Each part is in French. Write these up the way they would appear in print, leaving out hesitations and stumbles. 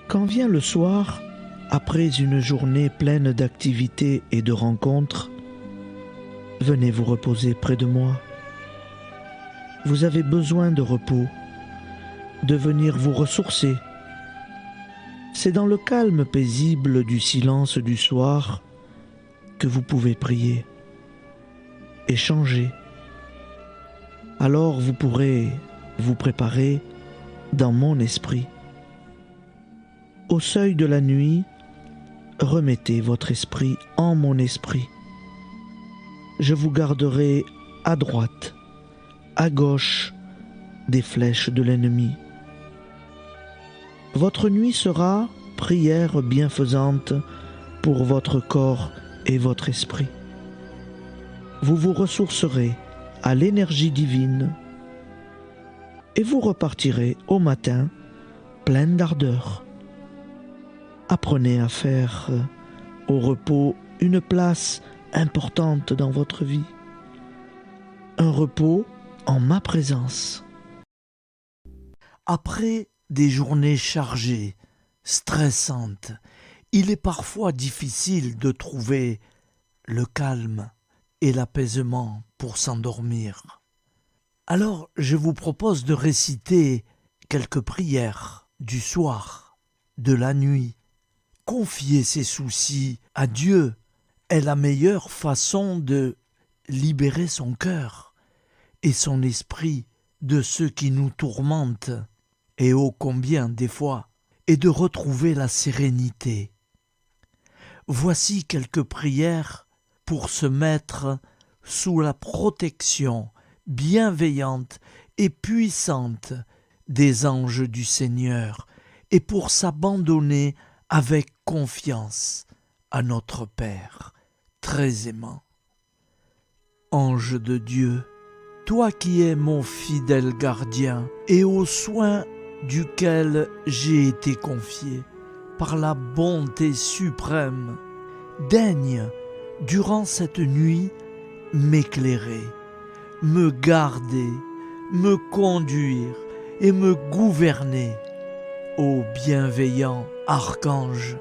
Quand vient le soir, après une journée pleine d'activités et de rencontres, venez vous reposer près de moi. Vous avez besoin de repos, de venir vous ressourcer. C'est dans le calme paisible du silence du soir que vous pouvez prier, échanger. Alors vous pourrez vous préparer dans mon esprit. Au seuil de la nuit, remettez votre esprit en mon esprit. Je vous garderai à droite, à gauche des flèches de l'ennemi. Votre nuit sera prière bienfaisante pour votre corps et votre esprit. Vous vous ressourcerez à l'énergie divine et vous repartirez au matin plein d'ardeur. Apprenez à faire au repos une place importante dans votre vie. Un repos en ma présence. Après des journées chargées, stressantes, il est parfois difficile de trouver le calme et l'apaisement pour s'endormir. Alors je vous propose de réciter quelques prières du soir, de la nuit. Confier ses soucis à Dieu est la meilleure façon de libérer son cœur et son esprit de ceux qui nous tourmentent, et ô combien des fois, et de retrouver la sérénité. Voici quelques prières pour se mettre sous la protection bienveillante et puissante des anges du Seigneur et pour s'abandonner avec confiance à notre Père très aimant. Ange de Dieu, toi qui es mon fidèle gardien et aux soins duquel j'ai été confié par la bonté suprême, daigne, durant cette nuit, m'éclairer, me garder, me conduire et me gouverner. Ô bienveillant archange,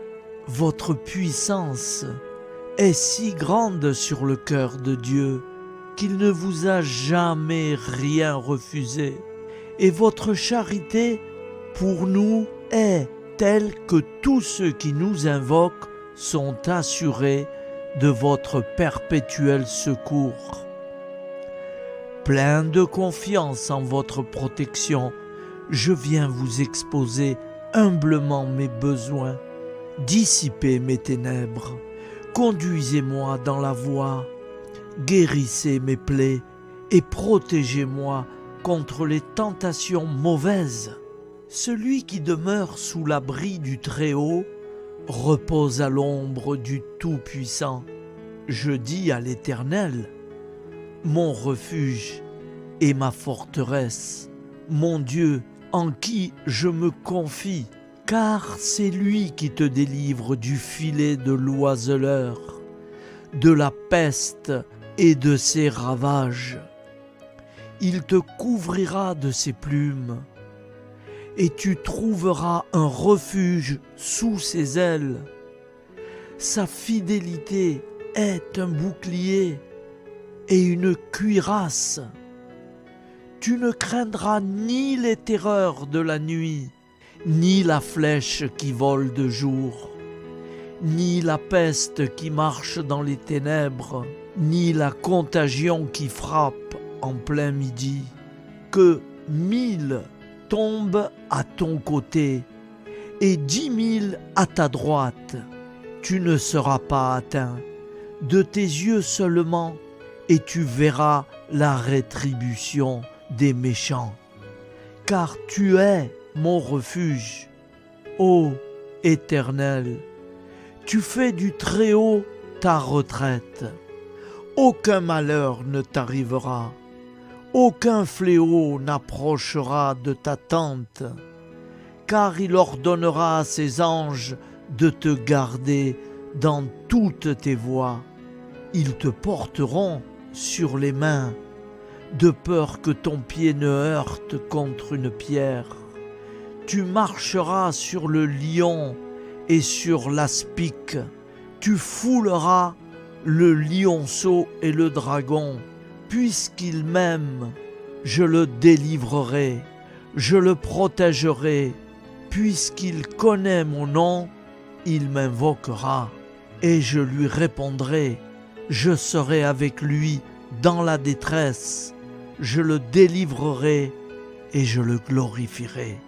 votre puissance est si grande sur le cœur de Dieu qu'il ne vous a jamais rien refusé, et votre charité pour nous est telle que tous ceux qui nous invoquent sont assurés de votre perpétuel secours. Plein de confiance en votre protection, je viens vous exposer humblement mes besoins, dissipez mes ténèbres, conduisez-moi dans la voie, guérissez mes plaies et protégez-moi contre les tentations mauvaises. Celui qui demeure sous l'abri du Très-Haut repose à l'ombre du Tout-Puissant. Je dis à l'Éternel, mon refuge et ma forteresse, mon Dieu en qui je me confie, car c'est lui qui te délivre du filet de l'oiseleur, de la peste et de ses ravages. Il te couvrira de ses plumes, et tu trouveras un refuge sous ses ailes. Sa fidélité est un bouclier et une cuirasse. Tu ne craindras ni les terreurs de la nuit, ni la flèche qui vole de jour, ni la peste qui marche dans les ténèbres, ni la contagion qui frappe en plein midi. Que 1000 tombent à ton côté et 10 000 à ta droite, tu ne seras pas atteint. De tes yeux seulement, et tu verras la rétribution des méchants. Car tu es mon refuge, ô Éternel. Tu fais du Très-Haut ta retraite. Aucun malheur ne t'arrivera. Aucun fléau n'approchera de ta tente. Car il ordonnera à ses anges de te garder dans toutes tes voies. Ils te porteront sur les mains, de peur que ton pied ne heurte contre une pierre. Tu marcheras sur le lion et sur l'aspic. Tu fouleras le lionceau et le dragon. Puisqu'il m'aime, je le délivrerai, je le protégerai. Puisqu'il connaît mon nom, il m'invoquera et je lui répondrai. Je serai avec lui dans la détresse. Je le délivrerai et je le glorifierai.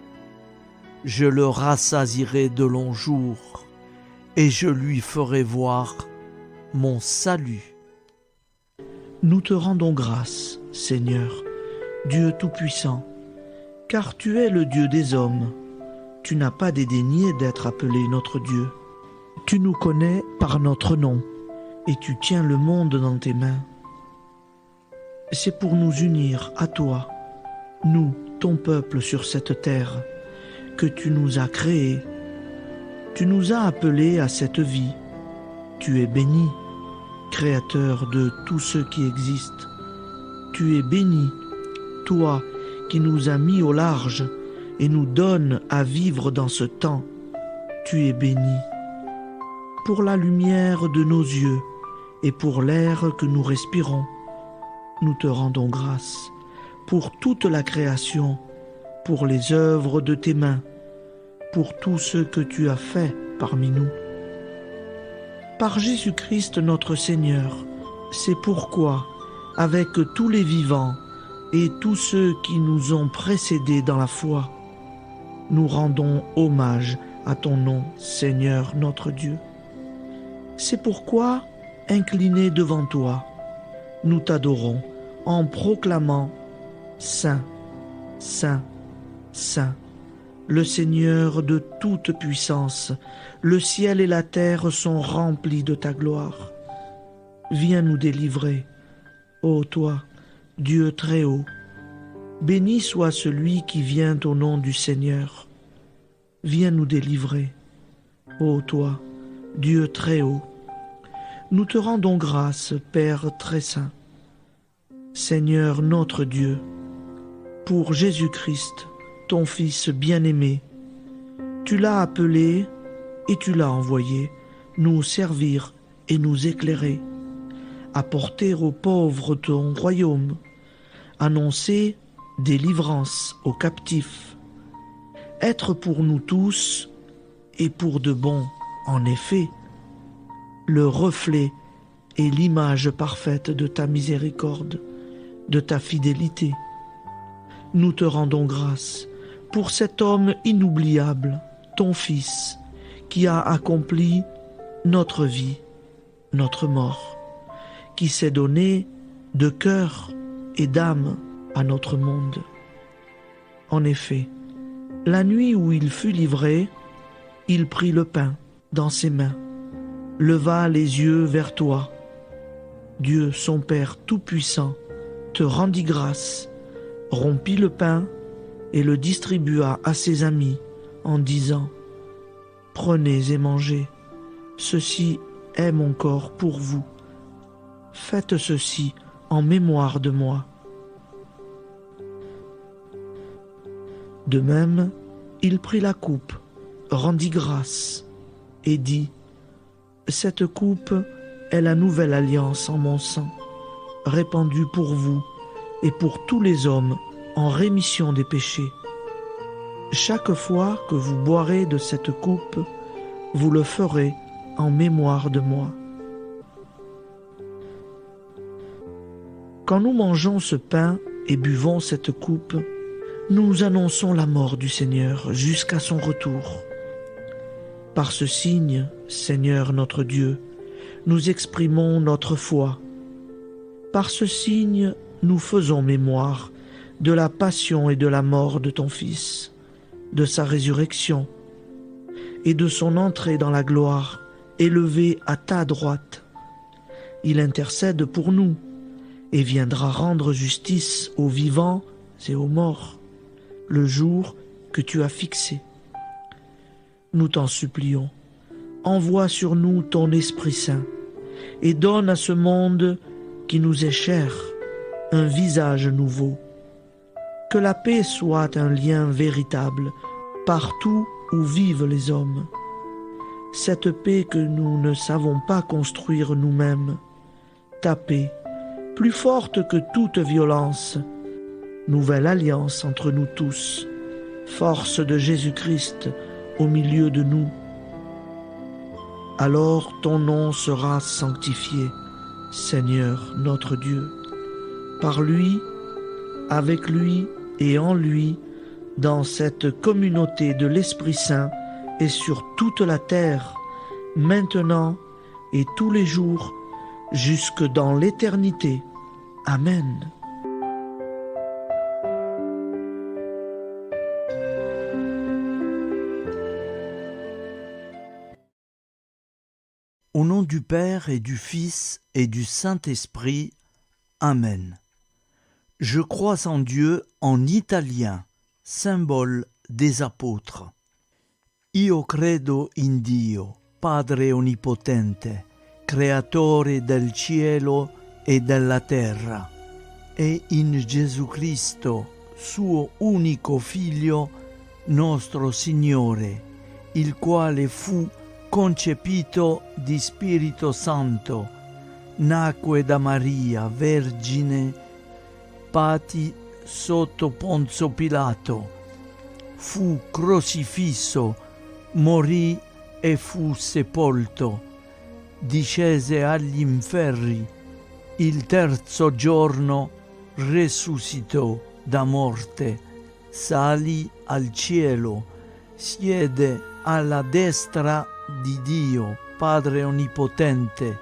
Je le rassasierai de longs jours et je lui ferai voir mon salut. Nous te rendons grâce, Seigneur, Dieu Tout-Puissant, car tu es le Dieu des hommes. Tu n'as pas dédaigné d'être appelé notre Dieu. Tu nous connais par notre nom, et tu tiens le monde dans tes mains. C'est pour nous unir à toi, nous, ton peuple sur cette terre, que tu nous as créés. Tu nous as appelés à cette vie. Tu es béni, Créateur de tous ceux qui existent. Tu es béni, toi qui nous as mis au large et nous donnes à vivre dans ce temps. Tu es béni. Pour la lumière de nos yeux et pour l'air que nous respirons, nous te rendons grâce. Pour toute la création, pour les œuvres de tes mains, pour tout ce que tu as fait parmi nous. Par Jésus-Christ notre Seigneur, c'est pourquoi, avec tous les vivants et tous ceux qui nous ont précédés dans la foi, nous rendons hommage à ton nom, Seigneur notre Dieu. C'est pourquoi, inclinés devant toi, nous t'adorons en proclamant « Saint, Saint, Saint ». Le Seigneur de toute puissance, le ciel et la terre sont remplis de ta gloire. Viens nous délivrer, ô toi, Dieu très haut. Béni soit celui qui vient au nom du Seigneur. Viens nous délivrer, ô toi, Dieu très haut. Nous te rendons grâce, Père très saint. Seigneur notre Dieu, pour Jésus-Christ, ton Fils bien-aimé, tu l'as appelé et tu l'as envoyé nous servir et nous éclairer, apporter aux pauvres ton royaume, annoncer délivrance aux captifs, être pour nous tous et pour de bon, en effet, le reflet et l'image parfaite de ta miséricorde, de ta fidélité. Nous te rendons grâce pour cet homme inoubliable, ton Fils, qui a accompli notre vie, notre mort, qui s'est donné de cœur et d'âme à notre monde. En effet, la nuit où il fut livré, il prit le pain dans ses mains, leva les yeux vers toi. Dieu, son Père Tout-Puissant, te rendit grâce, rompit le pain et le distribua à ses amis en disant « Prenez et mangez, ceci est mon corps pour vous. Faites ceci en mémoire de moi. » De même, il prit la coupe, rendit grâce et dit « Cette coupe est la nouvelle alliance en mon sang, répandue pour vous et pour tous les hommes en rémission des péchés. Chaque fois que vous boirez de cette coupe, vous le ferez en mémoire de moi. » Quand nous mangeons ce pain et buvons cette coupe, nous annonçons la mort du Seigneur jusqu'à son retour. Par ce signe, Seigneur notre Dieu, nous exprimons notre foi. Par ce signe, nous faisons mémoire de la passion et de la mort de ton Fils, de sa résurrection et de son entrée dans la gloire, élevé à ta droite. Il intercède pour nous et viendra rendre justice aux vivants et aux morts, le jour que tu as fixé. Nous t'en supplions, envoie sur nous ton Esprit Saint et donne à ce monde qui nous est cher un visage nouveau. Que la paix soit un lien véritable partout où vivent les hommes. Cette paix que nous ne savons pas construire nous-mêmes, ta paix, plus forte que toute violence, nouvelle alliance entre nous tous, force de Jésus-Christ au milieu de nous. Alors ton nom sera sanctifié, Seigneur notre Dieu, par lui, avec lui et en lui, dans cette communauté de l'Esprit Saint et sur toute la terre, maintenant et tous les jours, jusque dans l'éternité. Amen. Au nom du Père et du Fils et du Saint-Esprit. Amen. Je crois en Dieu en italien, symbole des apôtres. Io credo in Dio, Padre Onnipotente, Creatore del cielo e della terra, e in Gesù Cristo, suo unico Figlio, nostro Signore, il quale fu concepito di Spirito Santo, nacque da Maria, Vergine, pati sotto Ponzio Pilato, fu crocifisso, morì e fu sepolto, discese agli inferni, il terzo giorno resuscitò da morte, salì al cielo, siede alla destra di Dio, Padre Onnipotente,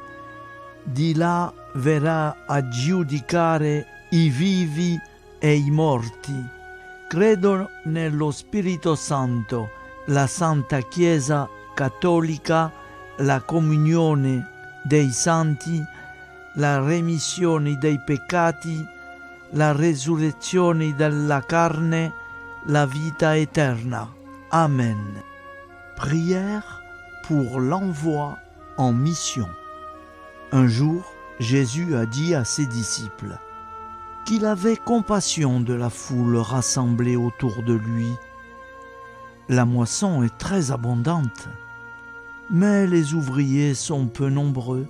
di là verrà a giudicare i vivi e i morti. Credo nello Spirito Santo, la Santa Chiesa Cattolica, la comunione dei santi, la remissione dei peccati, la resurrezione della carne, la vita eterna. Amen. Prière pour l'envoi en mission. Un jour, Jésus a dit à ses disciples qu'il avait compassion de la foule rassemblée autour de lui. La moisson est très abondante, mais les ouvriers sont peu nombreux.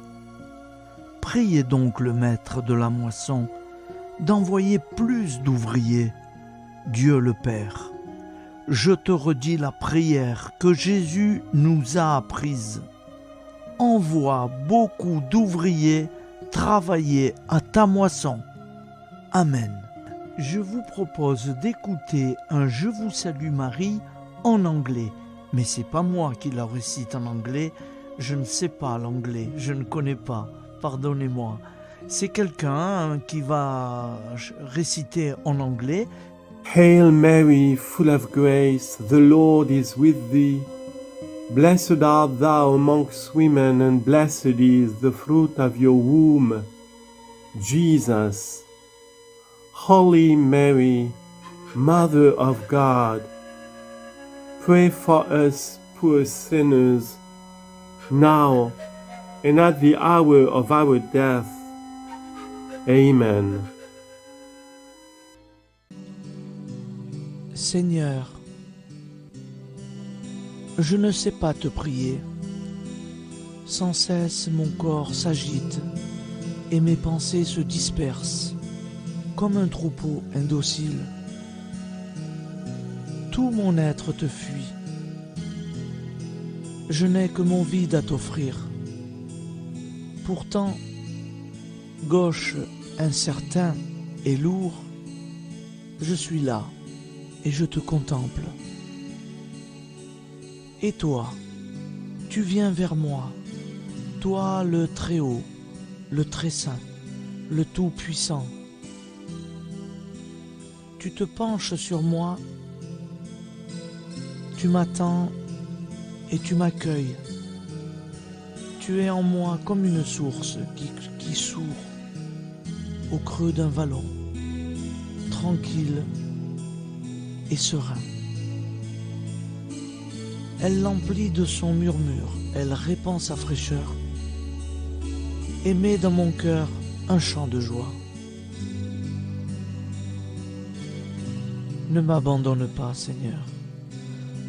Priez donc le maître de la moisson d'envoyer plus d'ouvriers, Dieu le Père. Je te redis la prière que Jésus nous a apprise. Envoie beaucoup d'ouvriers travailler à ta moisson. Amen. Je vous propose d'écouter un Je vous salue Marie en anglais. Mais c'est pas moi qui la récite en anglais. Je ne sais pas l'anglais. Je ne connais pas. Pardonnez-moi. C'est quelqu'un qui va réciter en anglais. Hail Mary, full of grace, the Lord is with thee. Blessed art thou amongst women, and blessed is the fruit of your womb, Jesus. Holy Mary, Mother of God, pray for us poor sinners, now and at the hour of our death. Amen. Seigneur, je ne sais pas te prier. Sans cesse mon corps s'agite et mes pensées se dispersent comme un troupeau indocile. Tout mon être te fuit. Je n'ai que mon vide à t'offrir. Pourtant, gauche, incertain et lourd, je suis là et je te contemple. Et toi, tu viens vers moi, toi le Très-Haut, le Très-Saint, le Tout-Puissant. Tu te penches sur moi, tu m'attends et tu m'accueilles. Tu es en moi comme une source qui sourd au creux d'un vallon, tranquille et serein. Elle l'emplit de son murmure, elle répand sa fraîcheur et met dans mon cœur un chant de joie. Ne m'abandonne pas, Seigneur,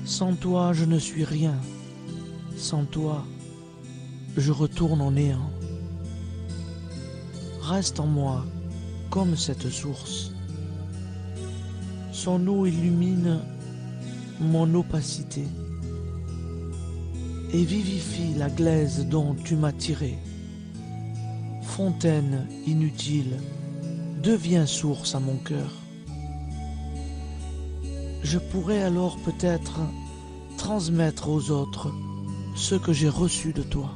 Sans toi, je ne suis rien. Sans toi, je retourne au néant. Reste en moi comme cette source. Son eau illumine mon opacité et vivifie la glaise dont tu m'as tiré. Fontaine inutile, deviens source à mon cœur. Je pourrais alors peut-être transmettre aux autres ce que j'ai reçu de toi.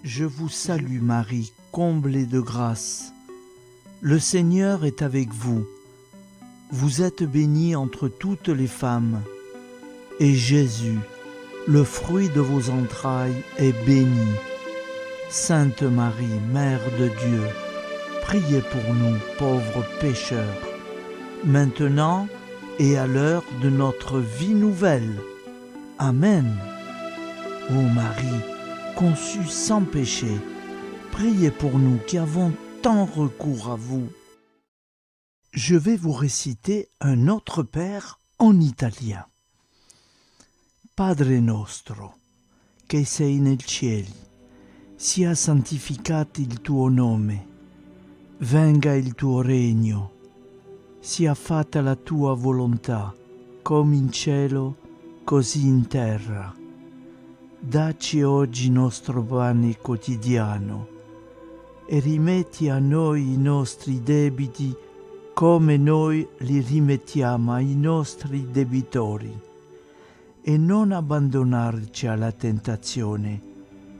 Je vous salue Marie, comblée de grâce. Le Seigneur est avec vous. Vous êtes bénie entre toutes les femmes. Et Jésus, le fruit de vos entrailles, est béni. Sainte Marie, Mère de Dieu, priez pour nous, pauvres pécheurs, maintenant et à l'heure de notre vie nouvelle. Amen. Ô Marie, conçue sans péché, priez pour nous qui avons tant recours à vous. Je vais vous réciter un autre Père en italien. Padre nostro, che sei nel cieli, sia santificato il tuo nome, venga il tuo regno, sia fatta la tua volontà, come in cielo, così in terra. Dacci oggi nostro pane quotidiano e rimetti a noi i nostri debiti come noi li rimettiamo ai nostri debitori e non abbandonarci alla tentazione,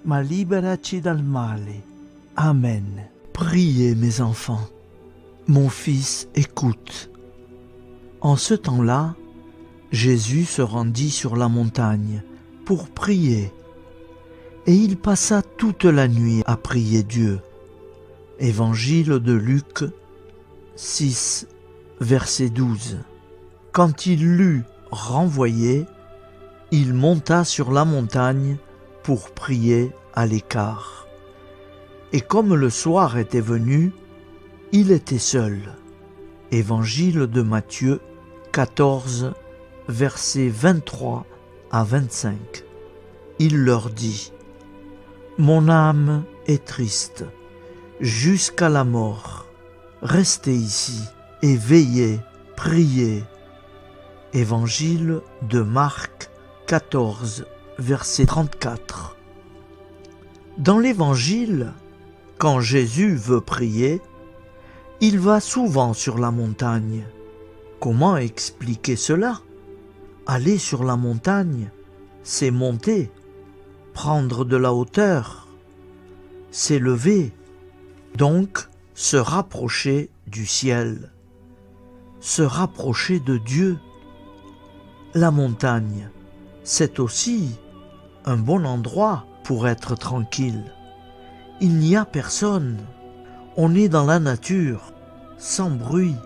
ma liberaci dal male. Amen. Priez, mes enfants. Mon fils, écoute. En ce temps-là, Jésus se rendit sur la montagne pour prier, et il passa toute la nuit à prier Dieu. Évangile de Luc 6, verset 12. Quand il l'eut renvoyé, il monta sur la montagne pour prier à l'écart. Et comme le soir était venu, il était seul. Évangile de Matthieu 14, versets 23 à 25. Il leur dit : Mon âme est triste jusqu'à la mort. Restez ici et veillez, priez. Évangile de Marc 14, verset 34. Dans l'Évangile, quand Jésus veut prier, il va souvent sur la montagne. Comment expliquer cela ? Aller sur la montagne, c'est monter. Prendre de la hauteur, c'est lever. Donc, se rapprocher du ciel, se rapprocher de Dieu. La montagne, c'est aussi un bon endroit pour être tranquille. Il n'y a personne. On est dans la nature, sans bruit,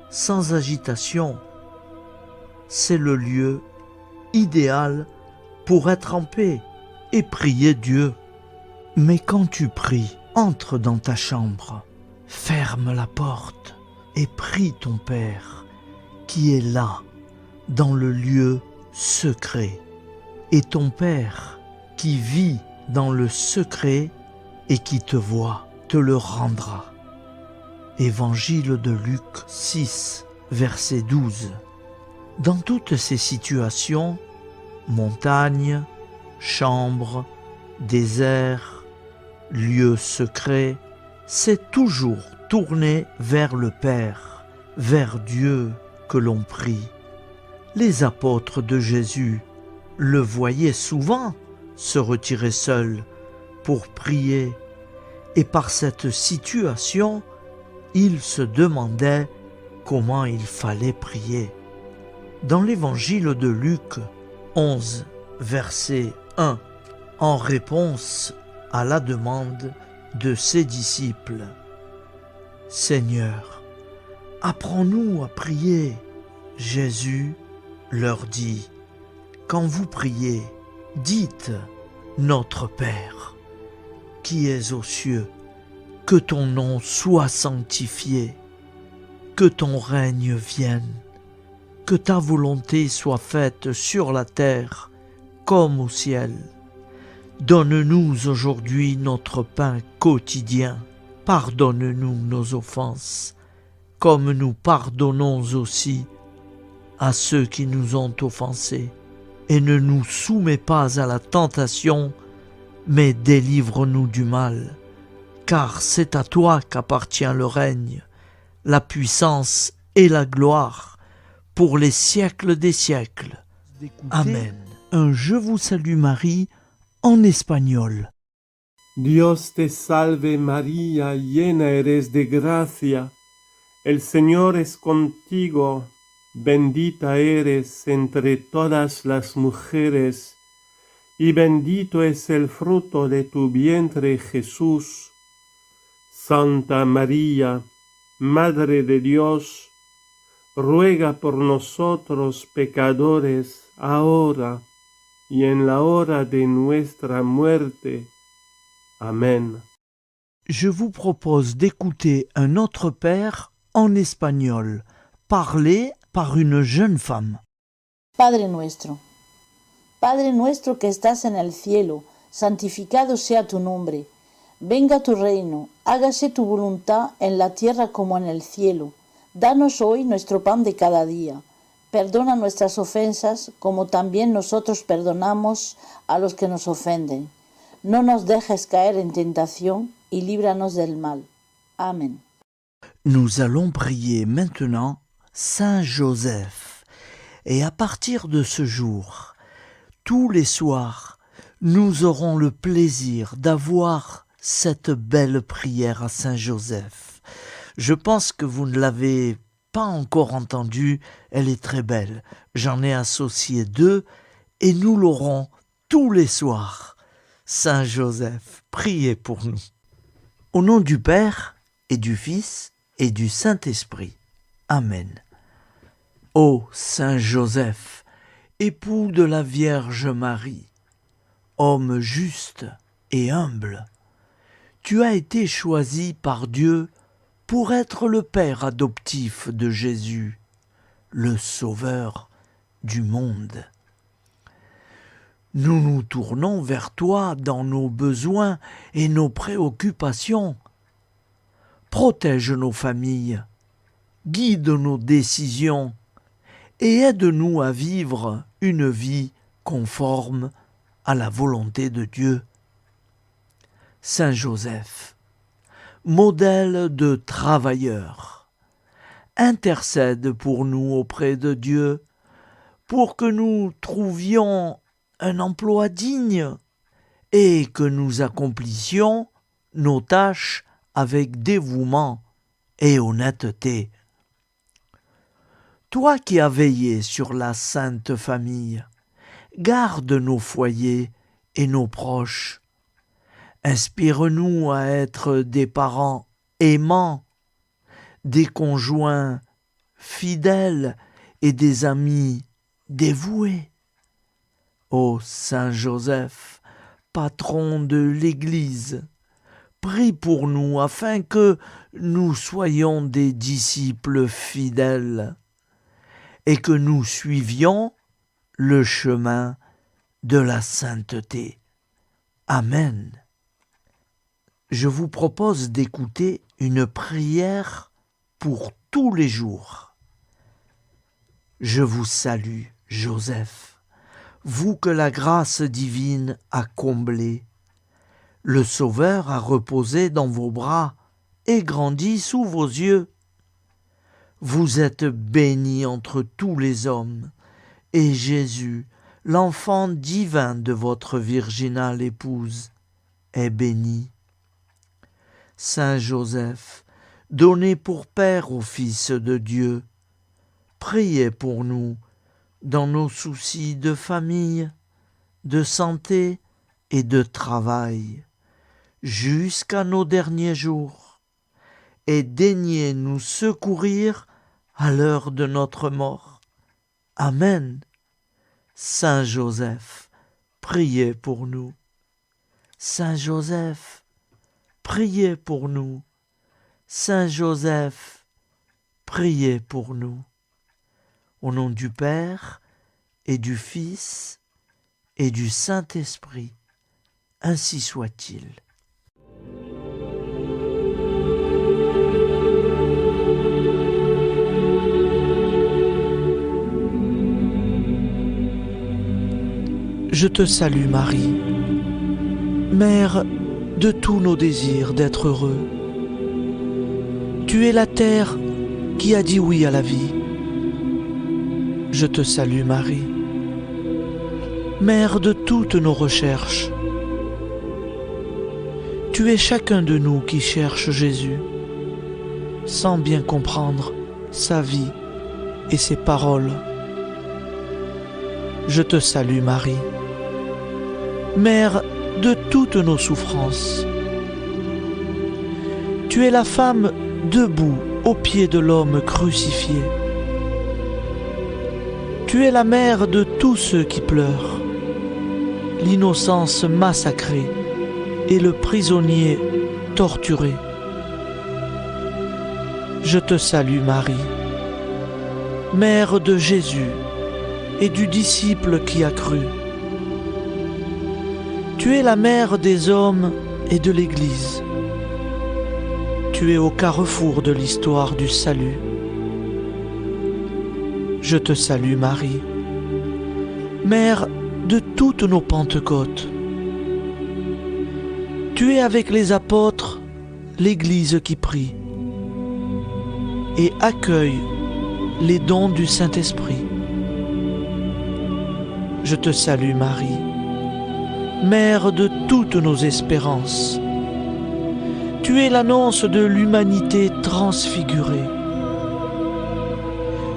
sans agitation. C'est le lieu idéal pour être en paix et prier Dieu. Mais quand tu pries, entre dans ta chambre, ferme la porte et prie ton Père qui est là, dans le lieu secret. Et ton Père qui vit dans le secret et qui te voit, te le rendra. Évangile de Luc 6, verset 12. Dans toutes ces situations, montagne, chambre, désert, lieu secret, c'est toujours tourné vers le Père, vers Dieu que l'on prie. Les apôtres de Jésus le voyaient souvent se retirer seul pour prier, et par cette situation, ils se demandaient comment il fallait prier. Dans l'Évangile de Luc 11, verset 1, en réponse à la demande de ses disciples, « Seigneur, Apprends-nous à prier. Jésus leur dit, quand vous priez, dites, Notre Père, qui es aux cieux, que ton nom soit sanctifié, que ton règne vienne, que ta volonté soit faite sur la terre comme au ciel. Donne-nous aujourd'hui notre pain quotidien. Pardonne-nous nos offenses, comme nous pardonnons aussi à ceux qui nous ont offensés. Et ne nous soumets pas à la tentation, mais délivre-nous du mal. Car c'est à toi qu'appartient le règne, la puissance et la gloire, pour les siècles des siècles. Amen. Un Je vous salue Marie en espagnol. Dios te salve María, llena eres de gracia. El Señor es contigo, bendita eres entre todas las mujeres, y bendito es el fruto de tu vientre Jesús. Santa María, Madre de Dios, ruega por nosotros pecadores, ahora y en la hora de nuestra muerte. Amen. Je vous propose d'écouter un autre père en espagnol, parlé par une jeune femme. Padre nuestro que estás en el cielo, santificado sea tu nombre. Venga tu reino, hágase tu voluntad en la tierra como en el cielo. Danos hoy nuestro pan de cada día. Perdona nuestras ofensas, como también nosotros perdonamos a los que nos ofenden. No nos dejes caer en tentación y líbranos del mal. Amen. Nous allons prier maintenant Saint Joseph. Et à partir de ce jour, tous les soirs, nous aurons le plaisir d'avoir cette belle prière à Saint Joseph. Je pense que vous ne l'avez pas encore entendue, elle est très belle. J'en ai associé 2 et nous l'aurons tous les soirs. Saint Joseph, priez pour nous. Au nom du Père et du Fils et du Saint-Esprit. Amen. Ô Saint Joseph, époux de la Vierge Marie, homme juste et humble, tu as été choisi par Dieu pour être le père adoptif de Jésus, le Sauveur du monde. Nous nous tournons vers toi dans nos besoins et nos préoccupations. Protège nos familles, guide nos décisions et aide-nous à vivre une vie conforme à la volonté de Dieu. Saint Joseph, modèle de travailleur, intercède pour nous auprès de Dieu pour que nous trouvions un emploi digne et que nous accomplissions nos tâches avec dévouement et honnêteté. Toi qui as veillé sur la Sainte Famille, garde nos foyers et nos proches. Inspire-nous à être des parents aimants, des conjoints fidèles et des amis dévoués. Ô Saint Joseph, patron de l'Église, prie pour nous afin que nous soyons des disciples fidèles et que nous suivions le chemin de la sainteté. Amen. Je vous propose d'écouter une prière pour tous les jours. Je vous salue, Joseph, vous que la grâce divine a comblé. Le Sauveur a reposé dans vos bras et grandi sous vos yeux. Vous êtes bénie entre tous les hommes, et Jésus, l'enfant divin de votre virginale épouse, est béni. Saint Joseph, donné pour Père au Fils de Dieu, priez pour nous dans nos soucis de famille, de santé et de travail, jusqu'à nos derniers jours, et daignez nous secourir à l'heure de notre mort. Amen. Saint Joseph, priez pour nous. Saint Joseph, priez pour nous. Saint Joseph, priez pour nous. Au nom du Père et du Fils et du Saint-Esprit, ainsi soit-il. Je te salue Marie, Mère de tous nos désirs d'être heureux. Tu es la terre qui a dit oui à la vie. Je te salue Marie, Mère de toutes nos recherches. Tu es chacun de nous qui cherche Jésus, sans bien comprendre sa vie et ses paroles. Je te salue Marie, Mère de toutes nos souffrances. Tu es la femme debout aux pieds de l'homme crucifié. Tu es la mère de tous ceux qui pleurent, l'innocence massacrée et le prisonnier torturé. Je te salue Marie, Mère de Jésus et du disciple qui a cru. Tu es la mère des hommes et de l'Église. Tu es au carrefour de l'histoire du salut. Je te salue Marie, Mère de toutes nos Pentecôtes. Tu es avec les apôtres l'Église qui prie et accueille les dons du Saint-Esprit. Je te salue Marie, Mère de toutes nos espérances. Tu es l'annonce de l'humanité transfigurée.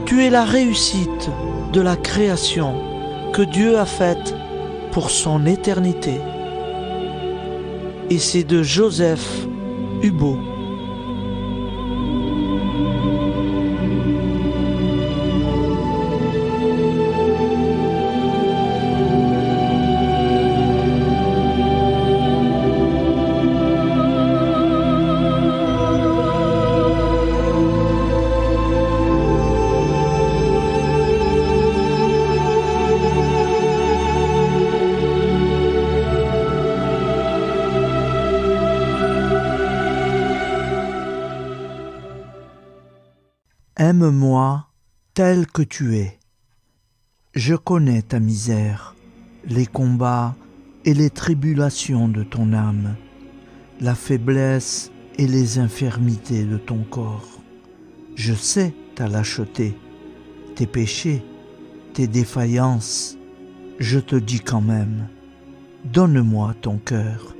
Tu es la réussite de la création que Dieu a faite pour son éternité. Et c'est de Joseph Hubaut. Aime-moi tel que tu es. Je connais ta misère, les combats et les tribulations de ton âme, la faiblesse et les infirmités de ton corps. Je sais ta lâcheté, tes péchés, tes défaillances. Je te dis quand même, donne-moi ton cœur.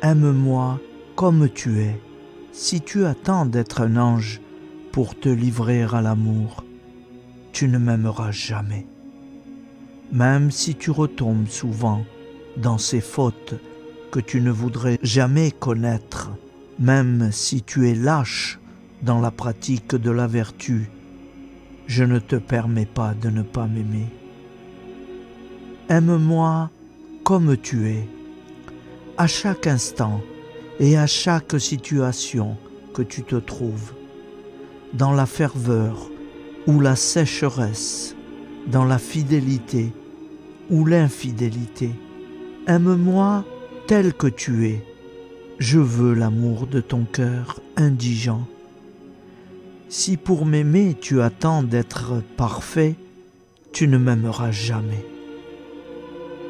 Aime-moi comme tu es. Si tu attends d'être un ange pour te livrer à l'amour, tu ne m'aimeras jamais. Même si tu retombes souvent dans ces fautes que tu ne voudrais jamais connaître, même si tu es lâche dans la pratique de la vertu, je ne te permets pas de ne pas m'aimer. Aime-moi comme tu es, à chaque instant et à chaque situation que tu te trouves, dans la ferveur ou la sécheresse, dans la fidélité ou l'infidélité. Aime-moi tel que tu es. Je veux l'amour de ton cœur indigent. Si pour m'aimer tu attends d'être parfait, tu ne m'aimeras jamais.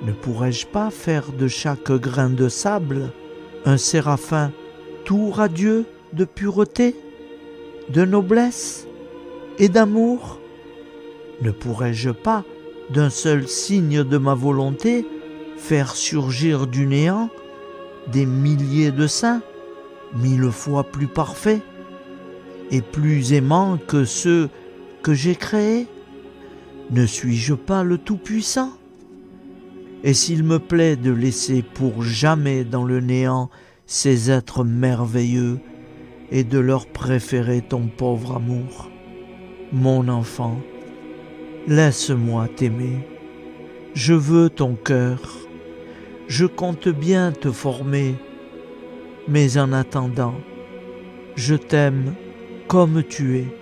Ne pourrais-je pas faire de chaque grain de sable un séraphin tout radieux de pureté, de noblesse et d'amour? Ne pourrais-je pas, d'un seul signe de ma volonté, faire surgir du néant des milliers de saints, 1000 fois plus parfaits et plus aimants que ceux que j'ai créés? Ne suis-je pas le Tout-Puissant? Et s'il me plaît de laisser pour jamais dans le néant ces êtres merveilleux et de leur préférer ton pauvre amour, Mon enfant, laisse-moi t'aimer. Je veux ton cœur. Je compte bien te former. Mais en attendant, je t'aime comme tu es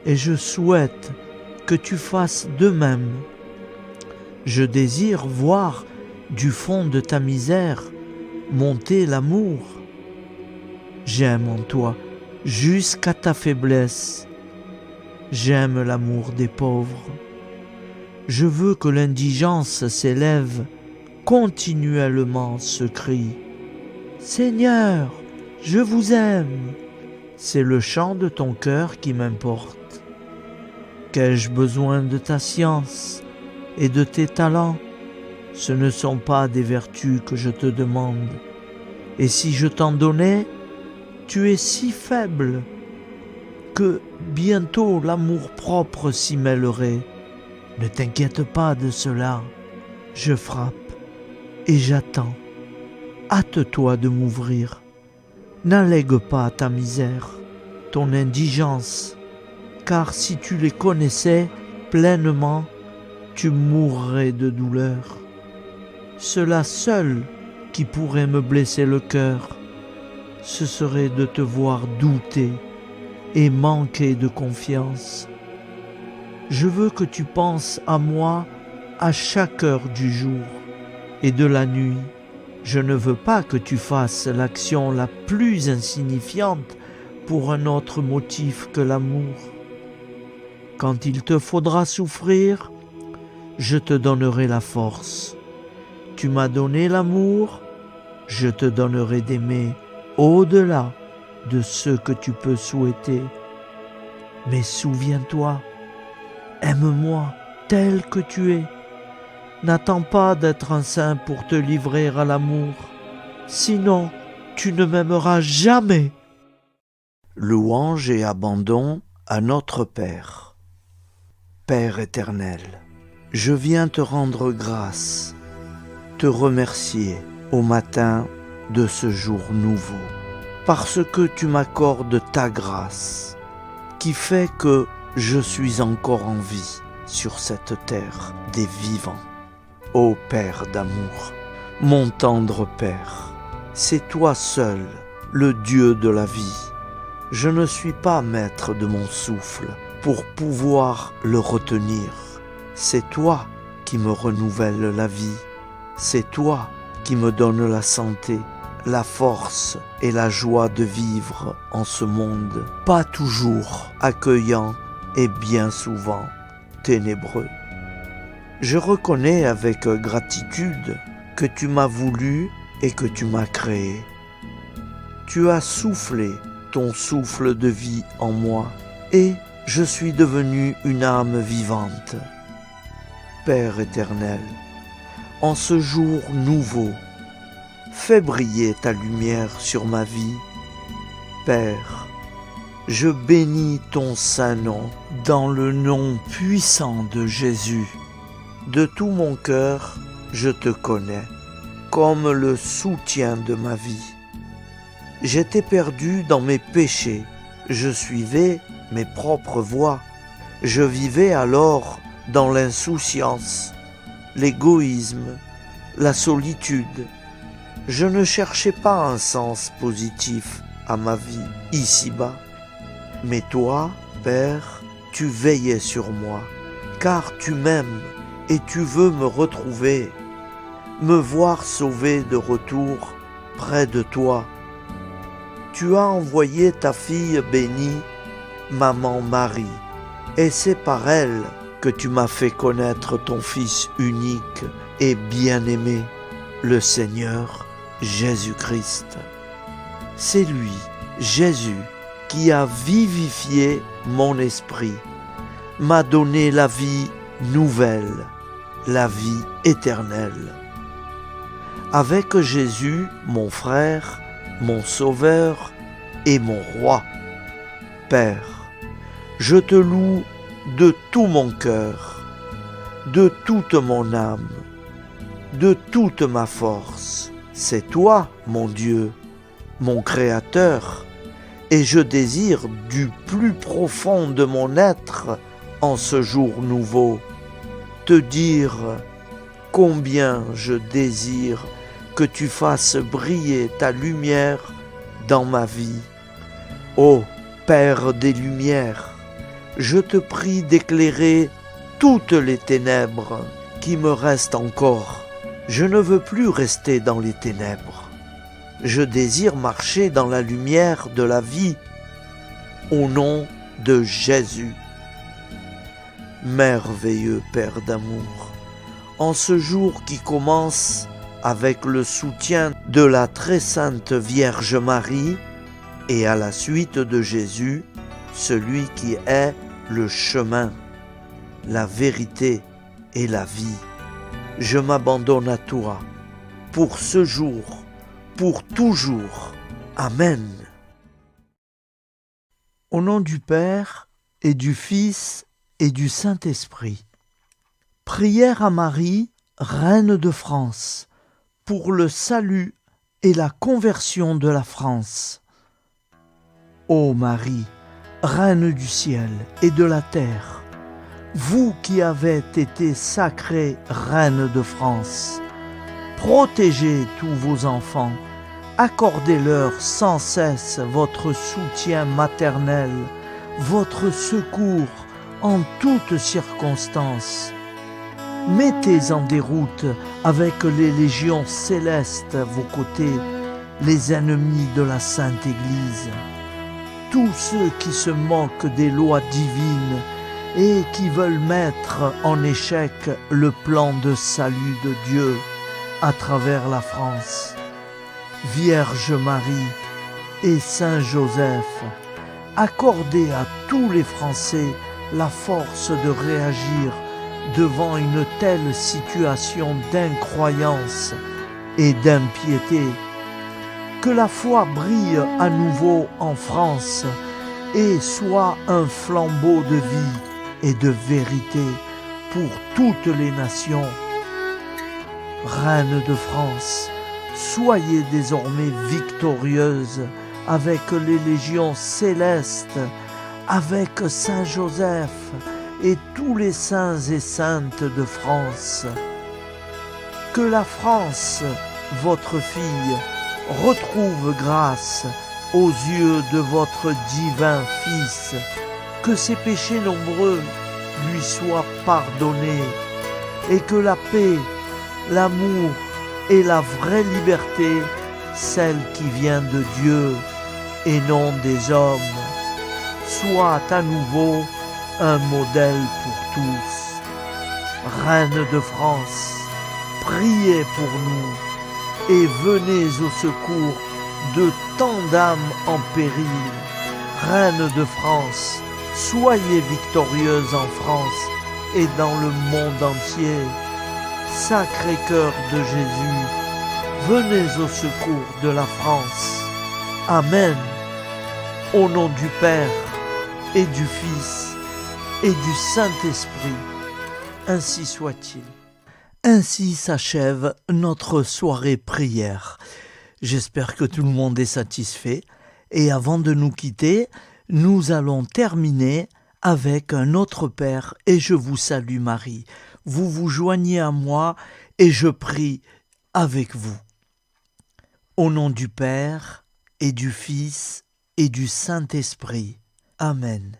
et je souhaite que tu fasses de même. Je désire voir du fond de ta misère monter l'amour. J'aime en toi jusqu'à ta faiblesse. J'aime l'amour des pauvres. Je veux que l'indigence s'élève continuellement ce cri. Seigneur, je vous aime. C'est le chant de ton cœur qui m'importe. Qu'ai-je besoin de ta science et de tes talents? Ce ne sont pas des vertus que je te demande. Et si je t'en donnais, tu es si faible que bientôt l'amour-propre s'y mêlerait. Ne t'inquiète pas de cela. Je frappe et j'attends. Hâte-toi de m'ouvrir. N'allègue pas ta misère, ton indigence, car si tu les connaissais pleinement, tu mourrais de douleur. Cela seul qui pourrait me blesser le cœur, ce serait de te voir douter et manquer de confiance. Je veux que tu penses à moi à chaque heure du jour et de la nuit. Je ne veux pas que tu fasses l'action la plus insignifiante pour un autre motif que l'amour. Quand il te faudra souffrir, je te donnerai la force. Tu m'as donné l'amour, je te donnerai d'aimer au-delà de ce que tu peux souhaiter. Mais souviens-toi, aime-moi tel que tu es. N'attends pas d'être un saint pour te livrer à l'amour, sinon tu ne m'aimeras jamais. Louange et abandon à notre Père. Père éternel, je viens te rendre grâce, te remercier au matin de ce jour nouveau, parce que tu m'accordes ta grâce, qui fait que je suis encore en vie sur cette terre des vivants. Ô Père d'amour, mon tendre Père, c'est toi seul, le Dieu de la vie. Je ne suis pas maître de mon souffle pour pouvoir le retenir. C'est toi qui me renouvelle la vie. C'est toi qui me donne la santé, la force et la joie de vivre en ce monde, pas toujours accueillant et bien souvent ténébreux. Je reconnais avec gratitude que tu m'as voulu et que tu m'as créé. Tu as soufflé ton souffle de vie en moi et je suis devenu une âme vivante. Père éternel, en ce jour nouveau, fais briller ta lumière sur ma vie. Père, je bénis ton saint nom dans le nom puissant de Jésus. De tout mon cœur, je te connais comme le soutien de ma vie. J'étais perdu dans mes péchés, je suivais mes propres voies. Je vivais alors dans l'insouciance, l'égoïsme, la solitude. Je ne cherchais pas un sens positif à ma vie ici-bas. Mais toi, Père, tu veillais sur moi, car tu m'aimes et tu veux me retrouver, me voir sauvé de retour près de toi. Tu as envoyé ta fille bénie, Maman Marie, et c'est par elle que tu m'as fait connaître ton Fils unique et bien-aimé, le Seigneur Jésus-Christ. C'est lui, Jésus, qui a vivifié mon esprit, m'a donné la vie nouvelle, la vie éternelle. Avec Jésus, mon frère, mon sauveur et mon roi. Père, je te loue de tout mon cœur, de toute mon âme, de toute ma force. C'est toi, mon Dieu, mon Créateur, et je désire du plus profond de mon être en ce jour nouveau, te dire combien je désire que tu fasses briller ta lumière dans ma vie. Ô Père des Lumières, je te prie d'éclairer toutes les ténèbres qui me restent encore. Je ne veux plus rester dans les ténèbres. Je désire marcher dans la lumière de la vie. Au nom de Jésus. Merveilleux Père d'amour, en ce jour qui commence avec le soutien de la très sainte Vierge Marie et à la suite de Jésus, celui qui est le chemin, la vérité et la vie. Je m'abandonne à toi pour ce jour, pour toujours. Amen. Au nom du Père et du Fils et du Saint-Esprit. Prière à Marie, Reine de France, pour le salut et la conversion de la France. Ô Marie, Reine du ciel et de la terre, vous qui avez été sacrée Reine de France, protégez tous vos enfants, accordez-leur sans cesse votre soutien maternel, votre secours en toutes circonstances. Mettez en déroute avec les légions célestes à vos côtés les ennemis de la Sainte Église, tous ceux qui se moquent des lois divines et qui veulent mettre en échec le plan de salut de Dieu à travers la France. Vierge Marie et Saint Joseph, accordez à tous les Français la force de réagir devant une telle situation d'incroyance et d'impiété. Que la foi brille à nouveau en France et soit un flambeau de vie et de vérité pour toutes les nations. Reine de France, soyez désormais victorieuse avec les légions célestes, avec Saint Joseph et tous les saints et saintes de France. Que la France, votre fille, retrouve grâce aux yeux de votre divin Fils, que ses péchés nombreux lui soient pardonnés, et que la paix, l'amour et la vraie liberté, celle qui vient de Dieu et non des hommes, soient à nouveau un modèle pour tous. Reine de France, priez pour nous et venez au secours de tant d'âmes en péril. Reine de France, soyez victorieuse en France et dans le monde entier. Sacré-Cœur de Jésus, venez au secours de la France. Amen. Au nom du Père et du Fils et du Saint-Esprit, ainsi soit-il. Ainsi s'achève notre soirée prière. J'espère que tout le monde est satisfait. Et avant de nous quitter, nous allons terminer avec un autre Père et je vous salue Marie. Vous vous joignez à moi et je prie avec vous. Au nom du Père et du Fils et du Saint-Esprit. Amen.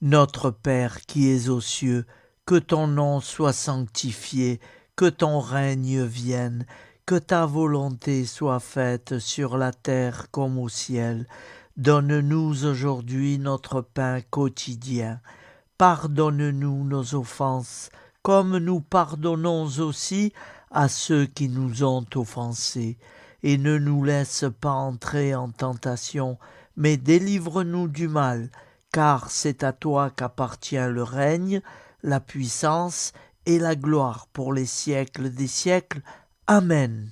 Notre Père qui es aux cieux, que ton nom soit sanctifié, que ton règne vienne, que ta volonté soit faite sur la terre comme au ciel. Donne-nous aujourd'hui notre pain quotidien. Pardonne-nous nos offenses, comme nous pardonnons aussi à ceux qui nous ont offensés. Et ne nous laisse pas entrer en tentation, mais délivre-nous du mal, car c'est à toi qu'appartient le règne, la puissance et la gloire pour les siècles des siècles. Amen.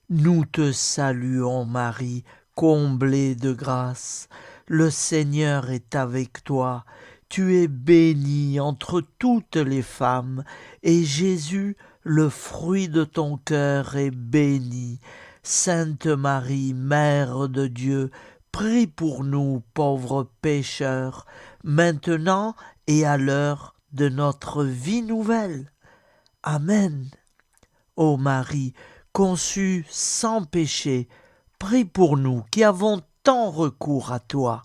Nous te saluons Marie, comblée de grâce. Le Seigneur est avec toi. Tu es bénie entre toutes les femmes, et Jésus, le fruit de ton cœur, est béni. Sainte Marie, Mère de Dieu, prie pour nous pauvres pécheurs, maintenant et à l'heure de notre vie nouvelle. Amen. Ô Marie, conçue sans péché, prie pour nous qui avons tant recours à toi.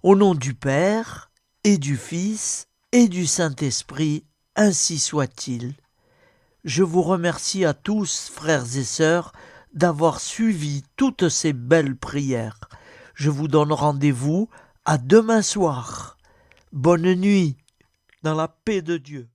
Au nom du Père, et du Fils, et du Saint-Esprit, ainsi soit-il. Je vous remercie à tous, frères et sœurs, d'avoir suivi toutes ces belles prières. Je vous donne rendez-vous à demain soir. Bonne nuit, dans la paix de Dieu.